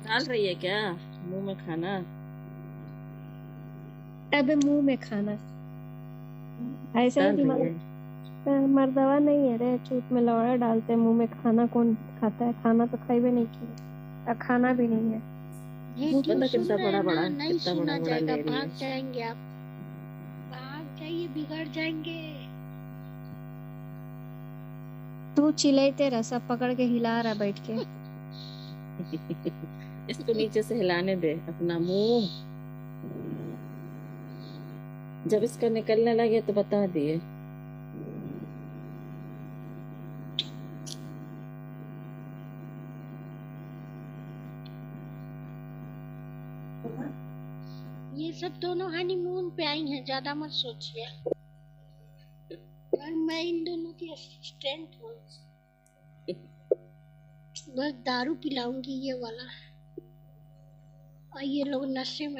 डाल रही है क्या मुंह में खाना? अबे मुंह में खाना ऐसा है डाल कि रही है। मर्दवा नहीं है रे, चूत में लौड़ा डालते हैं मुंह में खाना। कौन खाता है? खाना तो खाई भी नहीं किया, खाना भी नहीं है। वीडियो पता सुन कितना रहे हैं बड़ा ना, बड़ा नहीं कितना बड़ा सुना बड़ा जाएगा, ले रही भाग है। जाएंगे आप, भाग जाइए, बिगड़ जाएंगे। तू चिल्लाई तेरा सब पकड़ के हिला रहा बैठ के। इसको नीचे से हिलाने दे अपना मुंह। जब इसका निकलने लगे तो बता दिए। ये सब दोनों हनीमून पे आई हैं, ज्यादा मत सोचिए। और मैं इन दोनों की असिस्टेंट हूँ, बस दारू पिलाऊंगी ये वाला, और ये लोग नशे में